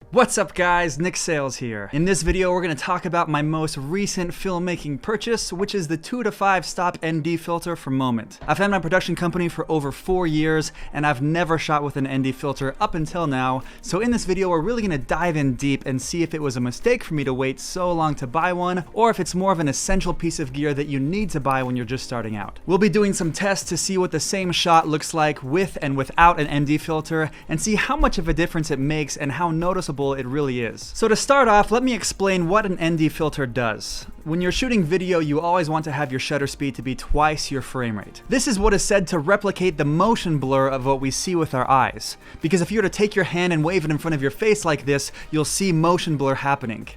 What's up guys, Nick Sales here. In this video we're going to talk about my most recent filmmaking purchase, which is the 2 to 5 stop ND filter from Moment. I've had my production company for over 4 years and I've never shot with an ND filter up until now, so in this video we're really going to dive in deep and see if it was a mistake for me to wait so long to buy one, or if it's more of an essential piece of gear that you need to buy when you're just starting out. We'll be doing some tests to see what the same shot looks like with and without an ND filter and see how much of a difference it makes and how noticeable it really is. So to start off, let me explain what an ND filter does. When you're shooting video, you always want to have your shutter speed to be twice your frame rate. This is what is said to replicate the motion blur of what we see with our eyes. Because if you were to take your hand and wave it in front of your face like this, you'll see motion blur happening.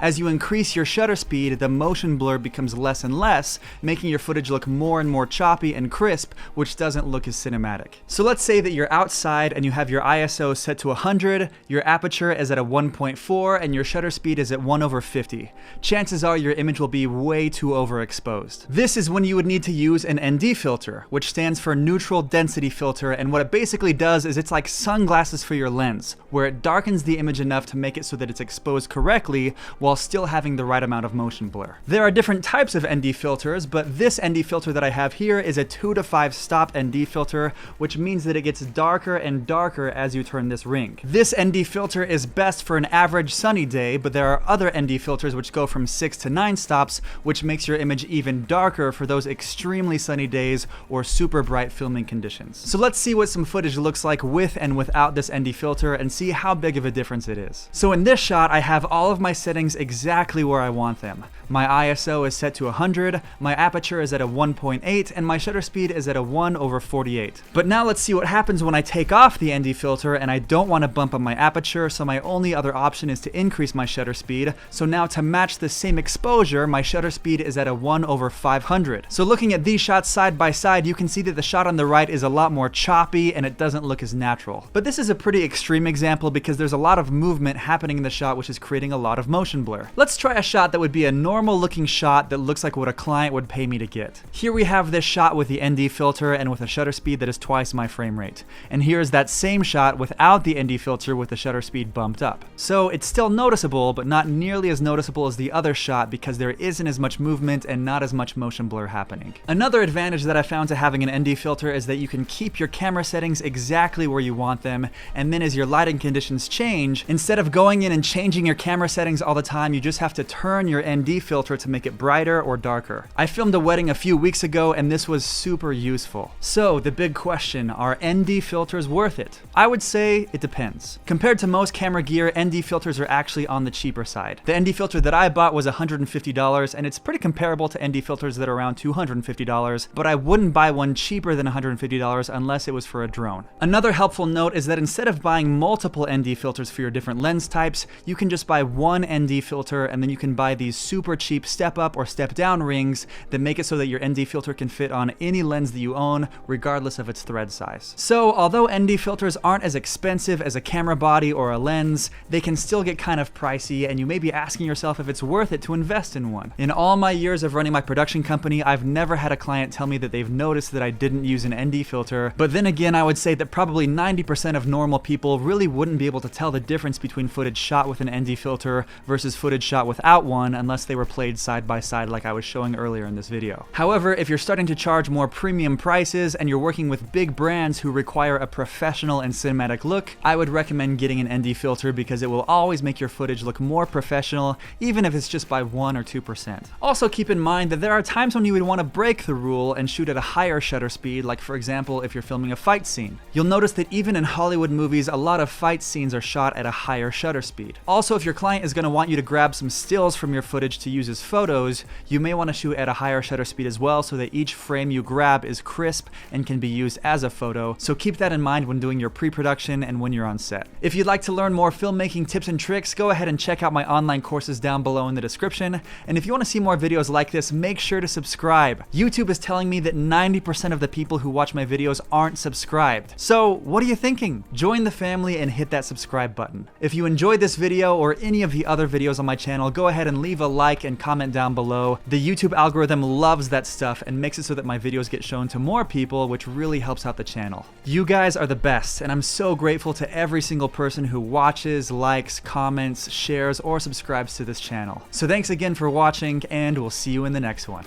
As you increase your shutter speed, the motion blur becomes less and less, making your footage look more and more choppy and crisp, which doesn't look as cinematic. So let's say that you're outside and you have your ISO set to 100, your aperture is at a 1.4, and your shutter speed is at 1/50. Chances are your image will be way too overexposed. This is when you would need to use an ND filter, which stands for neutral density filter, and what it basically does is it's like sunglasses for your lens, where it darkens the image enough to make it so that it's exposed correctly, while still having the right amount of motion blur. There are different types of ND filters, but this ND filter that I have here is a 2 to 5 stop ND filter, which means that it gets darker and darker as you turn this ring. This ND filter is best for an average sunny day, but there are other ND filters which go from 6 to 9 stops, which makes your image even darker for those extremely sunny days or super bright filming conditions. So let's see what some footage looks like with and without this ND filter and see how big of a difference it is. So in this shot, I have all of my settings exactly where I want them. My ISO is set to 100, my aperture is at a 1.8, and my shutter speed is at a 1/48. But now let's see what happens when I take off the ND filter and I don't want to bump up my aperture, so my only other option is to increase my shutter speed. So now to match the same exposure, my shutter speed is at a 1/500. So looking at these shots side by side, you can see that the shot on the right is a lot more choppy and it doesn't look as natural. But this is a pretty extreme example because there's a lot of movement happening in the shot, which is creating a lot of motion blur. Let's try a shot that would be a normal looking shot that looks like what a client would pay me to get. Here we have this shot with the ND filter and with a shutter speed that is twice my frame rate. And here's that same shot without the ND filter with the shutter speed bumped up. So it's still noticeable, but not nearly as noticeable as the other shot because there isn't as much movement and not as much motion blur happening. Another advantage that I found to having an ND filter is that you can keep your camera settings exactly where you want them, and then as your lighting conditions change, instead of going in and changing your camera settings all the time, you just have to turn your ND filter to make it brighter or darker. I filmed a wedding a few weeks ago and this was super useful. So the big question, are ND filters worth it? I would say it depends. Compared to most camera gear, ND filters are actually on the cheaper side. The ND filter that I bought was $150 and it's pretty comparable to ND filters that are around $250, but I wouldn't buy one cheaper than $150 unless it was for a drone. Another helpful note is that instead of buying multiple ND filters for your different lens types, you can just buy one ND filter and then you can buy these super cheap step up or step down rings that make it so that your ND filter can fit on any lens that you own, regardless of its thread size. So although ND filters aren't as expensive as a camera body or a lens, they can still get kind of pricey, and you may be asking yourself if it's worth it to invest in one. In all my years of running my production company, I've never had a client tell me that they've noticed that I didn't use an ND filter, but then again I would say that probably 90% of normal people really wouldn't be able to tell the difference between footage shot with an ND filter versus footage shot without one unless they were played side by side like I was showing earlier in this video. However, if you're starting to charge more premium prices and you're working with big brands who require a professional and cinematic look, I would recommend getting an ND filter because it will always make your footage look more professional, even if it's just by 1 or 2%. Also keep in mind that there are times when you would want to break the rule and shoot at a higher shutter speed, like for example if you're filming a fight scene. You'll notice that even in Hollywood movies, a lot of fight scenes are shot at a higher shutter speed. Also, if your client is going to want you to grab some stills from your footage to use as photos, you may want to shoot at a higher shutter speed as well so that each frame you grab is crisp and can be used as a photo, so keep that in mind when doing your pre-production and when you're on set. If you'd like to learn more filmmaking tips and tricks, go ahead and check out my online courses down below in the description, and if you want to see more videos like this, make sure to subscribe. YouTube is telling me that 90% of the people who watch my videos aren't subscribed. So what are you thinking? Join the family and hit that subscribe button. If you enjoyed this video or any of the other videos videos on my channel, go ahead and leave a like and comment down below. The YouTube algorithm loves that stuff and makes it so that my videos get shown to more people, which really helps out the channel. You guys are the best, and I'm so grateful to every single person who watches, likes, comments, shares, or subscribes to this channel. So thanks again for watching, and we'll see you in the next one.